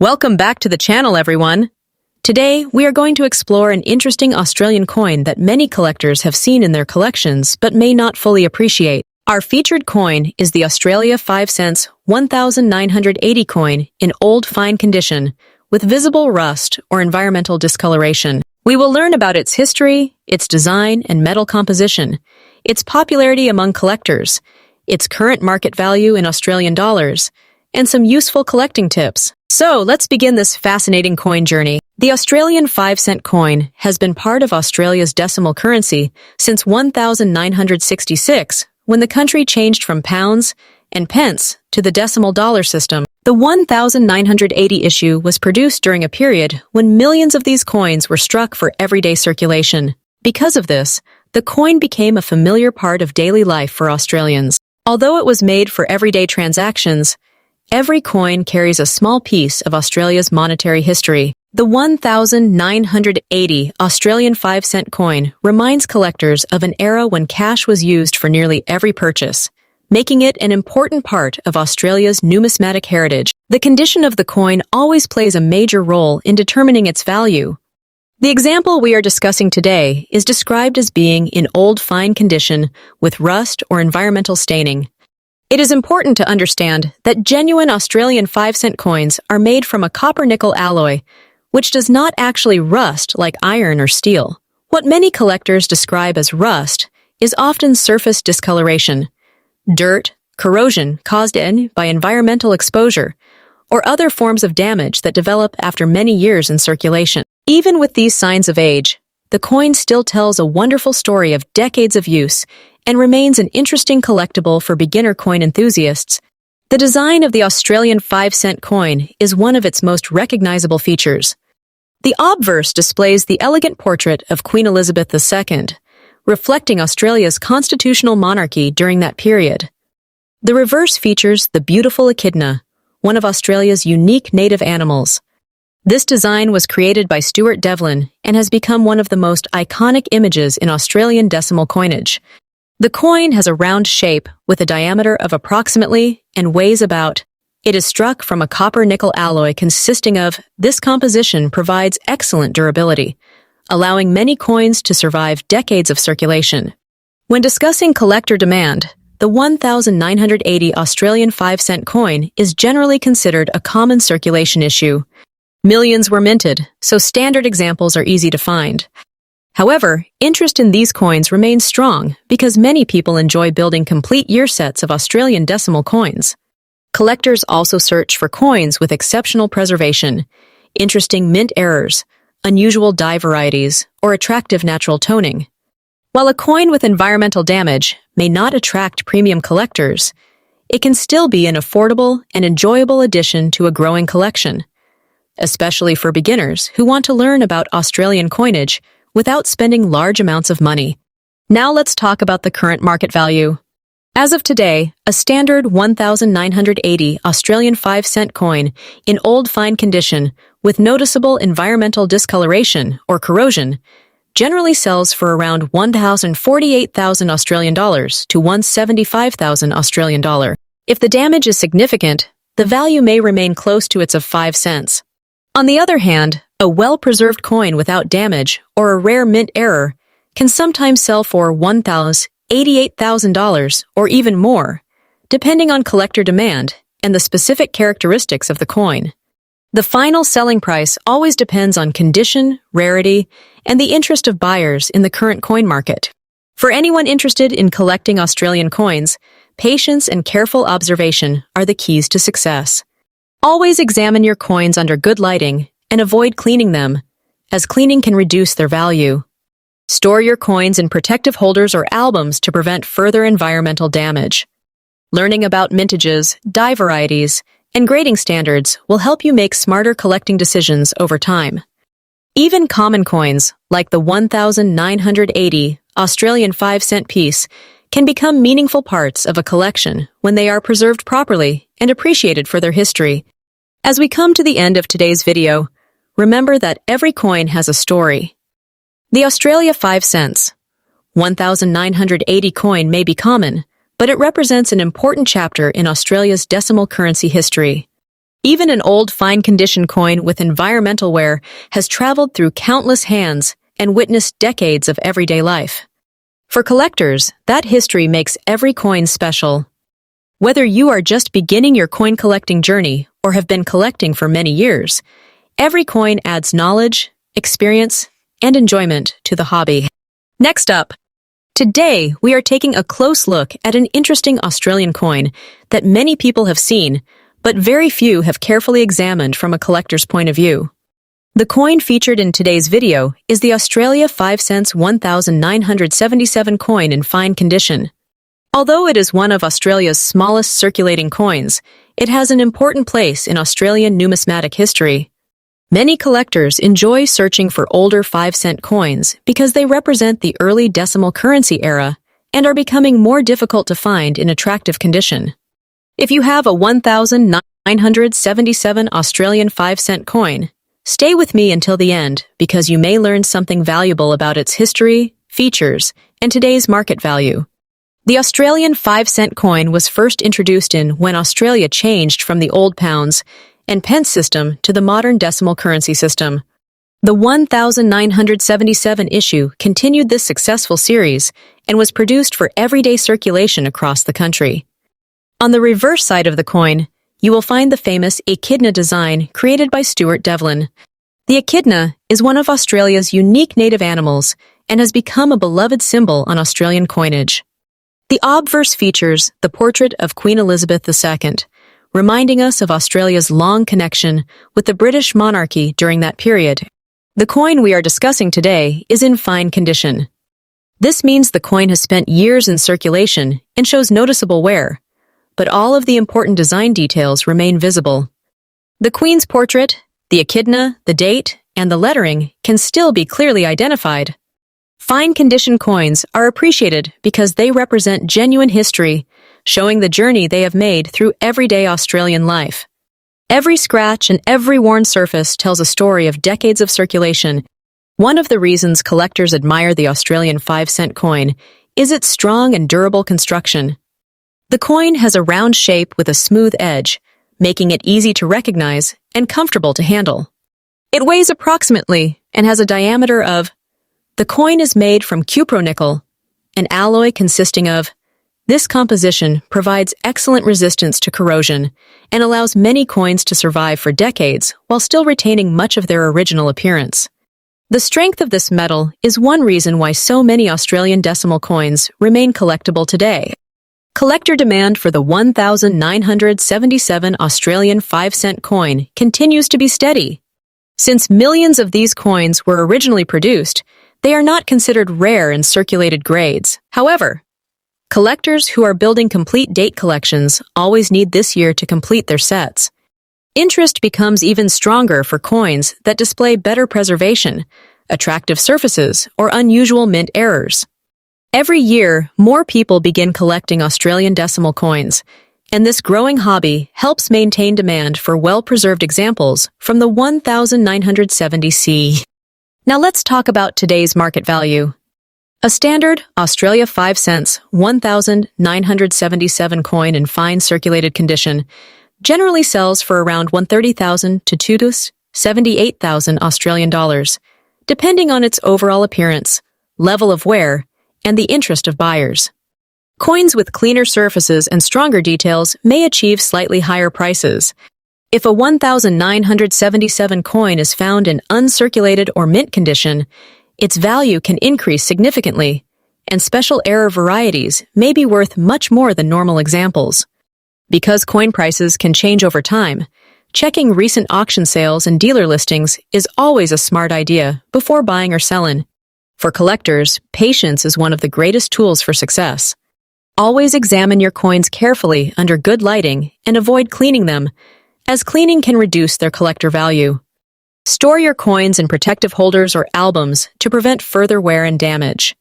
Welcome back to the channel, everyone. Today, we are going to explore an interesting Australian coin that many collectors have seen in their collections but may not fully appreciate. Our featured coin is the Australia 5 cents 1980 coin in old fine condition with visible rust or environmental discoloration. We will learn about its history, its design and metal composition, its popularity among collectors, its current market value in Australian dollars, and some useful collecting tips. So, let's begin this fascinating coin journey. The Australian 5-cent coin has been part of Australia's decimal currency since 1966, when the country changed from pounds and pence to the decimal dollar system. The 1980 issue was produced during a period when millions of these coins were struck for everyday circulation. Because of this, the coin became a familiar part of daily life for Australians. Although it was made for everyday transactions, every coin carries a small piece of Australia's monetary history. The 1980 Australian 5-cent coin reminds collectors of an era when cash was used for nearly every purchase, making it an important part of Australia's numismatic heritage. The condition of the coin always plays a major role in determining its value. The example we are discussing today is described as being in old fine condition with rust or environmental staining. It is important to understand that genuine Australian 5-cent coins are made from a copper-nickel alloy, which does not actually rust like iron or steel. What many collectors describe as rust is often surface discoloration, dirt, corrosion caused by environmental exposure, or other forms of damage that develop after many years in circulation. Even with these signs of age, the coin still tells a wonderful story of decades of use and remains an interesting collectible for beginner coin enthusiasts. The design of the Australian 5-cent coin is one of its most recognizable features. The obverse displays the elegant portrait of Queen Elizabeth II, reflecting Australia's constitutional monarchy during that period. The reverse features the beautiful echidna, one of Australia's unique native animals. This design was created by Stuart Devlin and has become one of the most iconic images in Australian decimal coinage. The coin has a round shape with a diameter of approximately and weighs about. It is struck from a copper-nickel alloy consisting of. This composition provides excellent durability, allowing many coins to survive decades of circulation. When discussing collector demand, the 1980 Australian 5-cent coin is generally considered a common circulation issue. Millions were minted, so standard examples are easy to find. However, interest in these coins remains strong because many people enjoy building complete year sets of Australian decimal coins. Collectors also search for coins with exceptional preservation, interesting mint errors, unusual die varieties, or attractive natural toning. While a coin with environmental damage may not attract premium collectors, it can still be an affordable and enjoyable addition to a growing collection, especially for beginners who want to learn about Australian coinage without spending large amounts of money. Now let's talk about the current market value. As of today, a standard 1980 Australian 5-cent coin in old fine condition with noticeable environmental discoloration or corrosion generally sells for around $1,048,000 Australian dollars to $175,000 Australian dollar. If the damage is significant, the value may remain close to its of 5 cents. On the other hand, a well-preserved coin without damage or a rare mint error can sometimes sell for $1,088,000 or even more, depending on collector demand and the specific characteristics of the coin. The final selling price always depends on condition, rarity, and the interest of buyers in the current coin market. For anyone interested in collecting Australian coins, patience and careful observation are the keys to success. Always examine your coins under good lighting and avoid cleaning them, as cleaning can reduce their value. Store your coins in protective holders or albums to prevent further environmental damage. Learning about mintages, die varieties, and grading standards will help you make smarter collecting decisions over time. Even common coins, like the 1980 Australian 5-cent piece, can become meaningful parts of a collection when they are preserved properly and appreciated for their history. As we come to the end of today's video, remember that every coin has a story. The Australia 5 cents 1980 coin may be common, but it represents an important chapter in Australia's decimal currency history. Even an old fine-condition coin with environmental wear has traveled through countless hands and witnessed decades of everyday life. For collectors, that history makes every coin special. Whether you are just beginning your coin collecting journey or have been collecting for many years, every coin adds knowledge, experience, and enjoyment to the hobby. Next up, today we are taking a close look at an interesting Australian coin that many people have seen, but very few have carefully examined from a collector's point of view. The coin featured in today's video is the Australia 5 cents 1977 coin in fine condition. Although it is one of Australia's smallest circulating coins, it has an important place in Australian numismatic history. Many collectors enjoy searching for older 5-cent coins because they represent the early decimal currency era and are becoming more difficult to find in attractive condition. If you have a 1977 Australian 5-cent coin, stay with me until the end because you may learn something valuable about its history, features, and today's market value. The Australian 5-cent coin was first introduced when Australia changed from the old pounds and pence system to the modern decimal currency system. The 1977 issue continued this successful series and was produced for everyday circulation across the country. On the reverse side of the coin, you will find the famous echidna design created by Stuart Devlin. The echidna is one of Australia's unique native animals and has become a beloved symbol on Australian coinage. The obverse features the portrait of Queen Elizabeth II, reminding us of Australia's long connection with the British monarchy during that period. The coin we are discussing today is in fine condition. This means the coin has spent years in circulation and shows noticeable wear, but all of the important design details remain visible. The Queen's portrait, the echidna, the date, and the lettering can still be clearly identified. Fine-condition coins are appreciated because they represent genuine history, showing the journey they have made through everyday Australian life. Every scratch and every worn surface tells a story of decades of circulation. One of the reasons collectors admire the Australian 5-cent coin is its strong and durable construction. The coin has a round shape with a smooth edge, making it easy to recognize and comfortable to handle. It weighs approximately and has a diameter of. The coin is made from cupronickel, an alloy consisting of. This composition provides excellent resistance to corrosion and allows many coins to survive for decades while still retaining much of their original appearance. The strength of this metal is one reason why so many Australian decimal coins remain collectible today. Collector demand for the 1977 Australian 5-cent coin continues to be steady. Since millions of these coins were originally produced, they are not considered rare in circulated grades. However, collectors who are building complete date collections always need this year to complete their sets. Interest becomes even stronger for coins that display better preservation, attractive surfaces, or unusual mint errors. Every year, more people begin collecting Australian decimal coins, and this growing hobby helps maintain demand for well-preserved examples from the 1970s. Now let's talk about today's market value. A standard Australia 5 cents 1977 coin in fine circulated condition generally sells for around $130,000 to $278,000 Australian dollars, depending on its overall appearance, level of wear, and the interest of buyers. Coins with cleaner surfaces and stronger details may achieve slightly higher prices. If a 1977 coin is found in uncirculated or mint condition, its value can increase significantly, and special error varieties may be worth much more than normal examples. Because coin prices can change over time, checking recent auction sales and dealer listings is always a smart idea before buying or selling. For collectors, patience is one of the greatest tools for success. Always examine your coins carefully under good lighting and avoid cleaning them, as cleaning can reduce their collector value. Store your coins in protective holders or albums to prevent further wear and damage.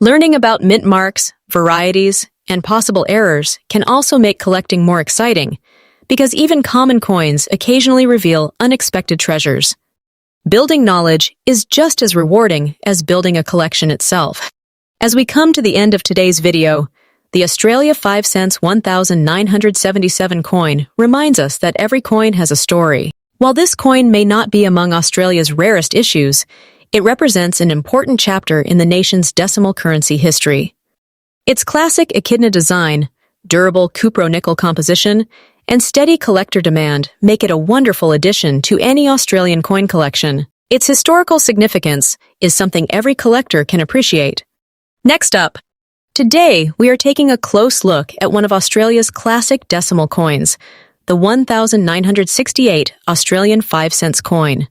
Learning about mint marks, varieties, and possible errors can also make collecting more exciting, because even common coins occasionally reveal unexpected treasures. Building knowledge is just as rewarding as building a collection itself. As we come to the end of today's video, The Australia 5 cents 1977 coin reminds us that every coin has a story. While this coin may not be among Australia's rarest issues, it represents an important chapter in the nation's decimal currency history. Its classic echidna design, durable cupro-nickel composition, and steady collector demand make it a wonderful addition to any Australian coin collection. Its historical significance is something every collector can appreciate. Next up, today we are taking a close look at one of Australia's classic decimal coins, the 1968 Australian 5 cents coin.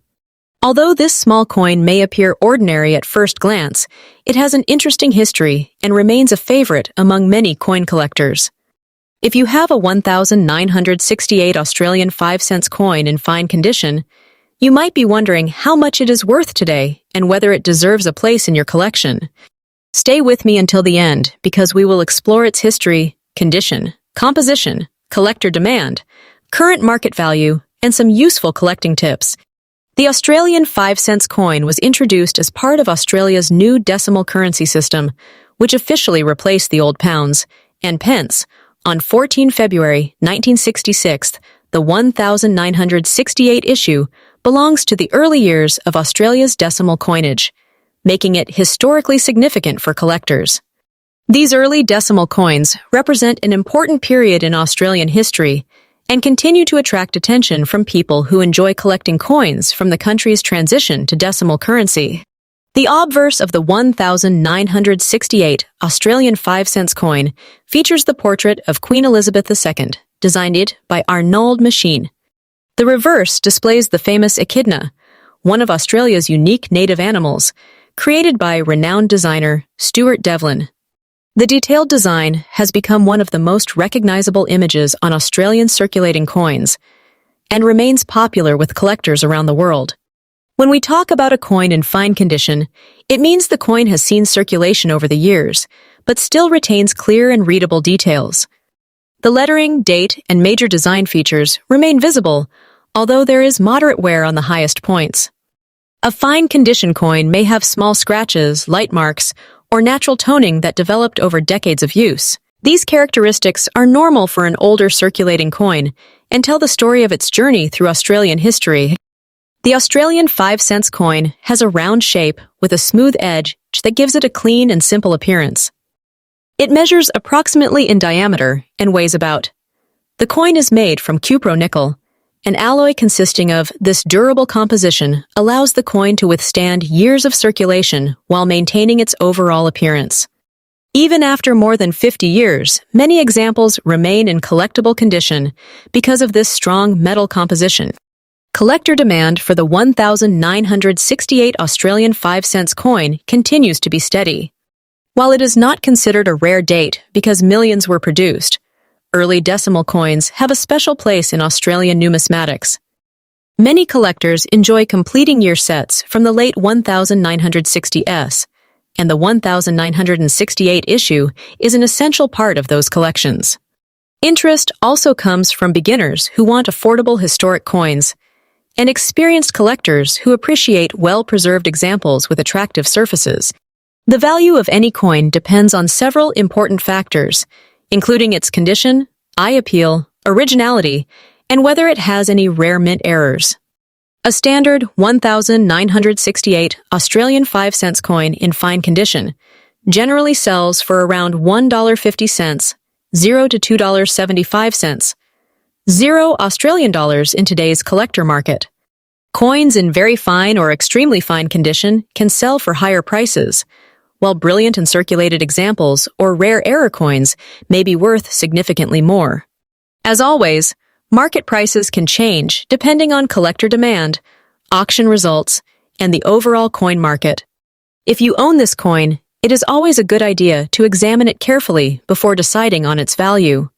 Although this small coin may appear ordinary at first glance, it has an interesting history and remains a favorite among many coin collectors. If you have a 1968 Australian 5 cents coin in fine condition, you might be wondering how much it is worth today and whether it deserves a place in your collection. Stay with me until the end because we will explore its history, condition, composition, collector demand, current market value, and some useful collecting tips. The Australian 5 cents coin was introduced as part of Australia's new decimal currency system, which officially replaced the old pounds and pence. On 14 February 1966, the 1968 issue belongs to the early years of Australia's decimal coinage, making it historically significant for collectors. These early decimal coins represent an important period in Australian history and continue to attract attention from people who enjoy collecting coins from the country's transition to decimal currency. The obverse of the 1968 Australian 5 cents coin features the portrait of Queen Elizabeth II, designed by Arnold Machin. The reverse displays the famous echidna, one of Australia's unique native animals, created by renowned designer Stuart Devlin. The detailed design has become one of the most recognizable images on Australian circulating coins and remains popular with collectors around the world. When we talk about a coin in fine condition, it means the coin has seen circulation over the years, but still retains clear and readable details. The lettering, date, and major design features remain visible, although there is moderate wear on the highest points. A fine condition coin may have small scratches, light marks, or natural toning that developed over decades of use. These characteristics are normal for an older circulating coin and tell the story of its journey through Australian history. The Australian 5 cents coin has a round shape with a smooth edge that gives it a clean and simple appearance. It measures approximately in diameter and weighs about. The coin is made from cupro-nickel. An alloy consisting of this durable composition allows the coin to withstand years of circulation while maintaining its overall appearance. Even after more than 50 years, many examples remain in collectible condition because of this strong metal composition. Collector demand for the 1968 Australian 5 cents coin continues to be steady. While it is not considered a rare date because millions were produced, early decimal coins have a special place in Australian numismatics. Many collectors enjoy completing year sets from the late 1960s, and the 1968 issue is an essential part of those collections. Interest also comes from beginners who want affordable historic coins, and experienced collectors who appreciate well-preserved examples with attractive surfaces. The value of any coin depends on several important factors, including its condition, eye appeal, originality, and whether it has any rare mint errors. A standard 1968 Australian 5 cents coin in fine condition generally sells for around $1.50, $0 to $2.75, $0 in today's collector market. Coins in very fine or extremely fine condition can sell for higher prices, while brilliant and circulated examples or rare error coins may be worth significantly more. As always, market prices can change depending on collector demand, auction results, and the overall coin market. If you own this coin, it is always a good idea to examine it carefully before deciding on its value.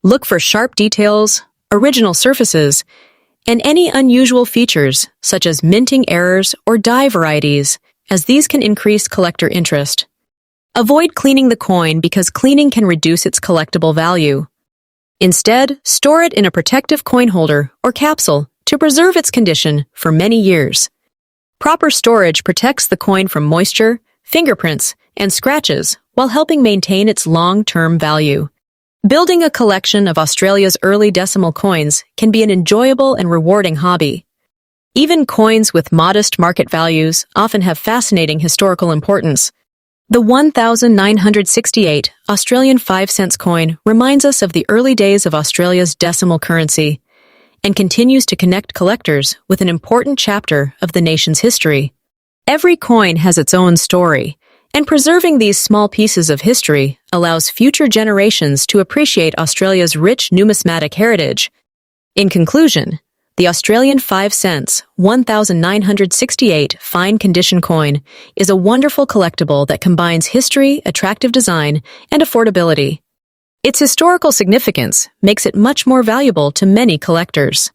Look for sharp details, original surfaces, and any unusual features such as minting errors or die varieties, as these can increase collector interest. Avoid cleaning the coin because cleaning can reduce its collectible value. Instead, store it in a protective coin holder or capsule to preserve its condition for many years. Proper storage protects the coin from moisture, fingerprints, and scratches while helping maintain its long-term value. Building a collection of Australia's early decimal coins can be an enjoyable and rewarding hobby. Even coins with modest market values often have fascinating historical importance. The 1968 Australian 5-cent coin reminds us of the early days of Australia's decimal currency and continues to connect collectors with an important chapter of the nation's history. Every coin has its own story, and preserving these small pieces of history allows future generations to appreciate Australia's rich numismatic heritage. In conclusion, the Australian 5-cent 1968 fine condition coin is a wonderful collectible that combines history, attractive design, and affordability. Its historical significance makes it much more valuable to many collectors.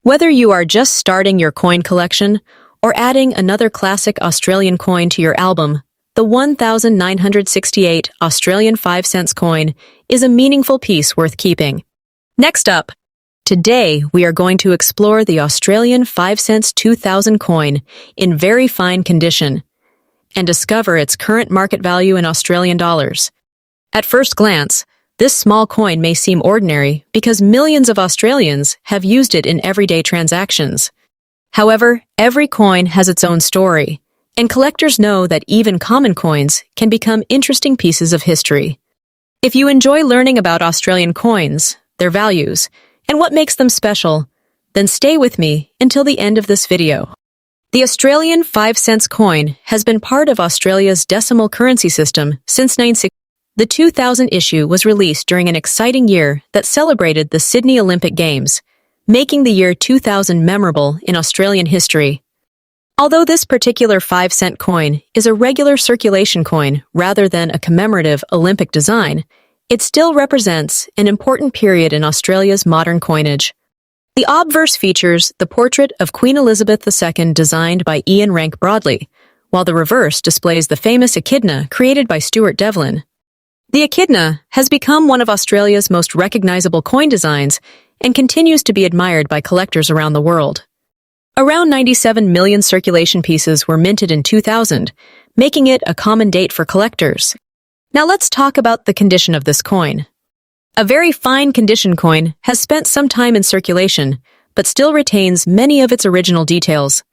Whether you are just starting your coin collection or adding another classic Australian coin to your album, the 1968 Australian 5-cent coin is a meaningful piece worth keeping. Next up, today we are going to explore the Australian 5-cent 2000 coin in very fine condition and discover its current market value in Australian dollars. At first glance, this small coin may seem ordinary because millions of Australians have used it in everyday transactions. However, every coin has its own story, and collectors know that even common coins can become interesting pieces of history. If you enjoy learning about Australian coins, their values, and what makes them special, then stay with me until the end of this video. The Australian 5-cent coin has been part of Australia's decimal currency system since 1960. The 2000 issue was released during an exciting year that celebrated the Sydney Olympic Games, making the year 2000 memorable in Australian history. Although this particular 5-cent coin is a regular circulation coin rather than a commemorative Olympic design, it still represents an important period in Australia's modern coinage. The obverse features the portrait of Queen Elizabeth II designed by Ian Rank Broadley, while the reverse displays the famous echidna created by Stuart Devlin. The echidna has become one of Australia's most recognizable coin designs and continues to be admired by collectors around the world. Around 97 million circulation pieces were minted in 2000, making it a common date for collectors. Now let's talk about the condition of this coin. A very fine condition coin has spent some time in circulation, but still retains many of its original details.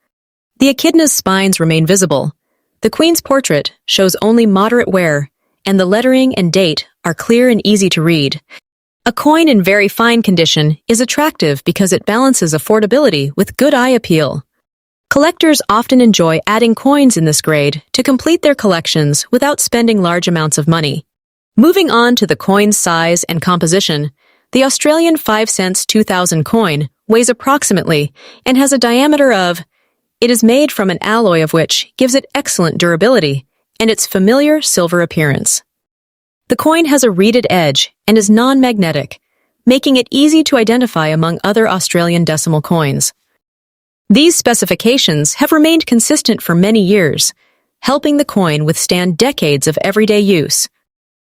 The echidna's spines remain visible. The Queen's portrait shows only moderate wear, and the lettering and date are clear and easy to read. A coin in very fine condition is attractive because it balances affordability with good eye appeal. Collectors often enjoy adding coins in this grade to complete their collections without spending large amounts of money. Moving on to the coin's size and composition, the Australian 5-cent 2000 coin weighs approximately and has a diameter of. It is made from an alloy of which gives it excellent durability and its familiar silver appearance. The coin has a reeded edge and is non-magnetic, making it easy to identify among other Australian decimal coins. These specifications have remained consistent for many years, helping the coin withstand decades of everyday use.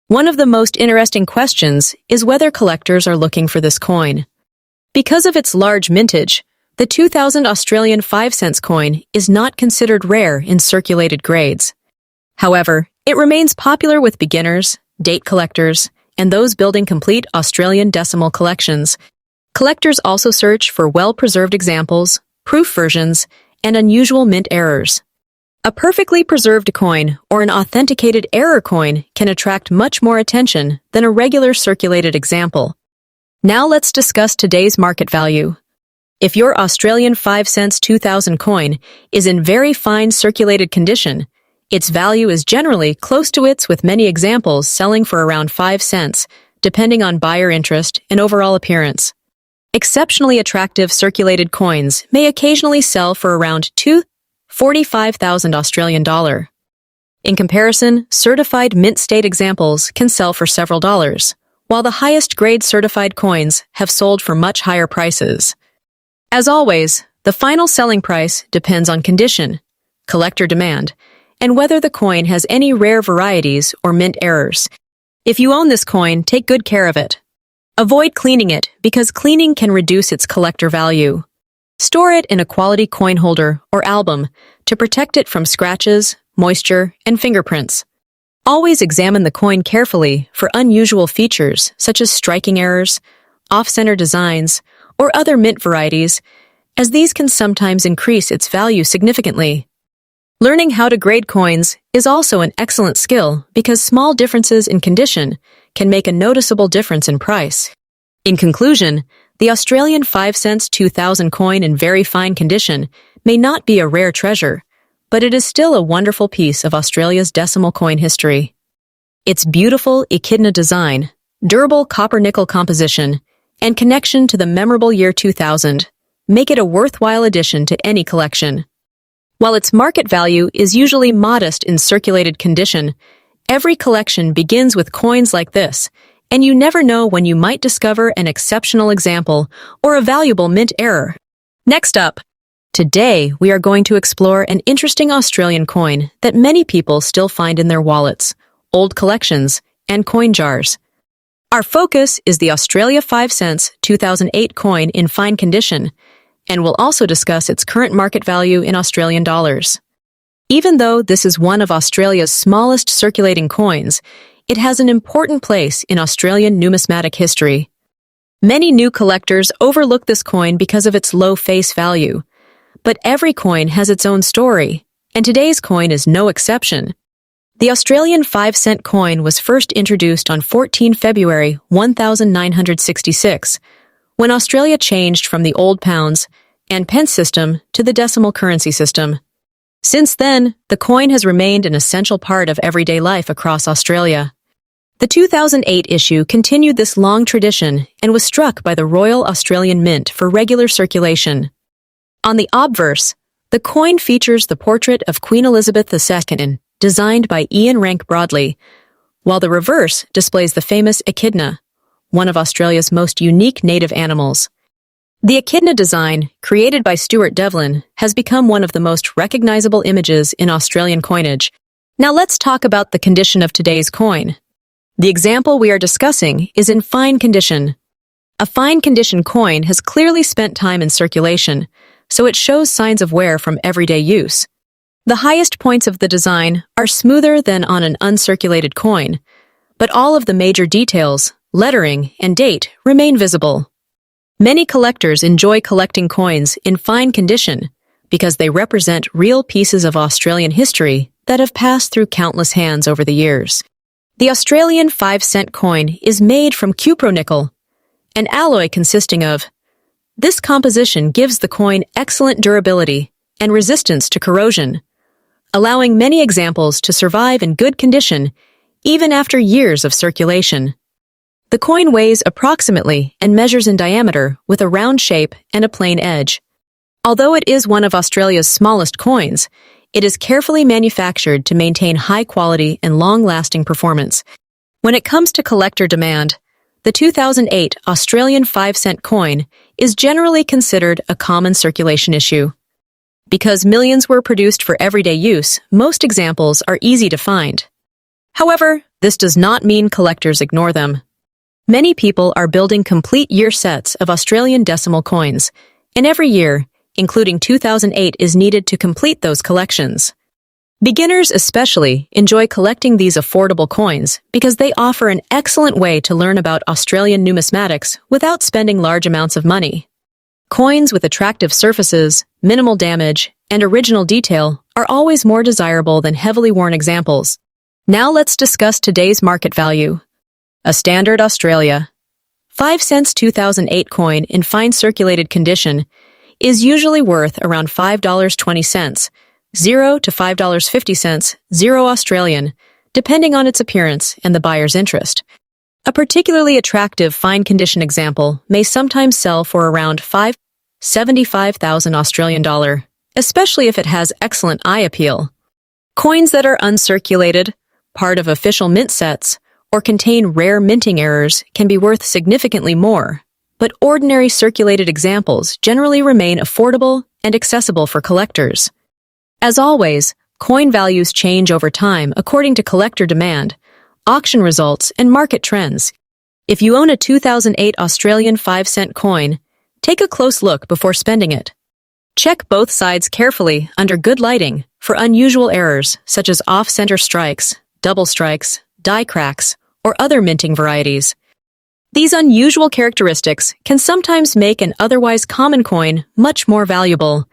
One of the most interesting questions is whether collectors are looking for this coin. Because of its large mintage, the 2000 Australian 5-cent coin is not considered rare in circulated grades. However, it remains popular with beginners, date collectors, and those building complete Australian decimal collections. Collectors also search for well-preserved examples, proof versions, and unusual mint errors. A perfectly preserved coin or an authenticated error coin can attract much more attention than a regular circulated example. Now let's discuss today's market value. If your Australian 5-cent 2000 coin is in very fine circulated condition, its value is generally close to its, with many examples selling for around 5 cents, depending on buyer interest and overall appearance. Exceptionally attractive circulated coins may occasionally sell for around $45,000 Australian dollar. In comparison, certified mint state examples can sell for several dollars, while the highest grade certified coins have sold for much higher prices. As always, the final selling price depends on condition, collector demand, and whether the coin has any rare varieties or mint errors. If you own this coin, take good care of it. Avoid cleaning it because cleaning can reduce its collector value. Store it in a quality coin holder or album to protect it from scratches, moisture, and fingerprints. Always examine the coin carefully for unusual features such as striking errors, off-center designs, or other mint varieties, as these can sometimes increase its value significantly. Learning how to grade coins is also an excellent skill because small differences in condition can make a noticeable difference in price. In conclusion, the Australian 5 cents 2000 coin in very fine condition may not be a rare treasure, but it is still a wonderful piece of Australia's decimal coin history. Its beautiful echidna design, durable copper-nickel composition, and connection to the memorable year 2000 make it a worthwhile addition to any collection. While its market value is usually modest in circulated condition, every collection begins with coins like this, and you never know when you might discover an exceptional example or a valuable mint error. Next up, today we are going to explore an interesting Australian coin that many people still find in their wallets, old collections, and coin jars. Our focus is the Australia 5 cents 2008 coin in fine condition, and we'll also discuss its current market value in Australian dollars. Even though this is one of Australia's smallest circulating coins, it has an important place in Australian numismatic history. Many new collectors overlook this coin because of its low face value, but every coin has its own story, and today's coin is no exception. The Australian 5 cent coin was first introduced on 14 February 1966, when Australia changed from the old pounds and pence system to the decimal currency system. Since then, the coin has remained an essential part of everyday life across Australia. The 2008 issue continued this long tradition and was struck by the Royal Australian Mint for regular circulation. On the obverse, the coin features the portrait of Queen Elizabeth II, designed by Ian Rank Broadley, while the reverse displays the famous echidna, one of Australia's most unique native animals. The echidna design, created by Stuart Devlin, has become one of the most recognizable images in Australian coinage. Now let's talk about the condition of today's coin. The example we are discussing is in fine condition. A fine condition coin has clearly spent time in circulation, so it shows signs of wear from everyday use. The highest points of the design are smoother than on an uncirculated coin, but all of the major details, lettering, and date remain visible. Many collectors enjoy collecting coins in fine condition because they represent real pieces of Australian history that have passed through countless hands over the years. The Australian 5 cent coin is made from cupronickel, an alloy consisting of. This composition gives the coin excellent durability and resistance to corrosion, allowing many examples to survive in good condition even after years of circulation. The coin weighs approximately and measures in diameter with a round shape and a plain edge. Although it is one of Australia's smallest coins, it is carefully manufactured to maintain high quality and long-lasting performance. When it comes to collector demand, the 2008 Australian 5 cent coin is generally considered a common circulation issue. Because millions were produced for everyday use, most examples are easy to find. However, this does not mean collectors ignore them. Many people are building complete year sets of Australian decimal coins, and every year, including 2008, is needed to complete those collections. Beginners especially enjoy collecting these affordable coins because they offer an excellent way to learn about Australian numismatics without spending large amounts of money. Coins with attractive surfaces, minimal damage, and original detail are always more desirable than heavily worn examples. Now let's discuss today's market value. A standard Australia 5 cents 2008 coin in fine circulated condition is usually worth around $5.20, 0 to $5.50, 0 Australian, depending on its appearance and the buyer's interest. A particularly attractive fine condition example may sometimes sell for around $75,000 Australian dollar, especially if it has excellent eye appeal. Coins that are uncirculated, part of official mint sets, or contain rare minting errors can be worth significantly more, but ordinary circulated examples generally remain affordable and accessible for collectors. As always, coin values change over time according to collector demand, auction results, and market trends. If you own a 2008 Australian 5 cent coin, take a close look before spending it. Check both sides carefully under good lighting for unusual errors such as off-center strikes, double strikes, die cracks, or other minting varieties. These unusual characteristics can sometimes make an otherwise common coin much more valuable.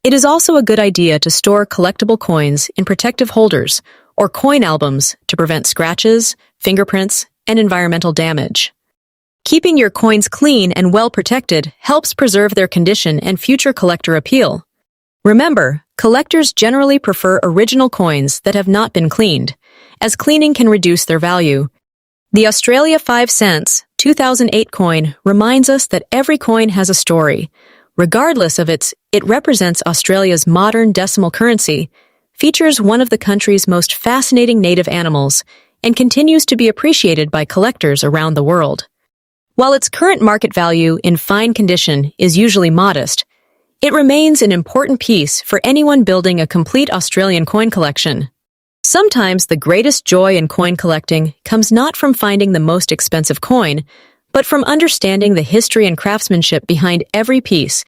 It is also a good idea to store collectible coins in protective holders or coin albums to prevent scratches, fingerprints, and environmental damage. Keeping your coins clean and well protected helps preserve their condition and future collector appeal. Remember, collectors generally prefer original coins that have not been cleaned, as cleaning can reduce their value. The Australia 5 cents 2008 coin reminds us that every coin has a story. Regardless of it represents Australia's modern decimal currency, features one of the country's most fascinating native animals, and continues to be appreciated by collectors around the world. While its current market value in fine condition is usually modest, it remains an important piece for anyone building a complete Australian coin collection. Sometimes the greatest joy in coin collecting comes not from finding the most expensive coin, but from understanding the history and craftsmanship behind every piece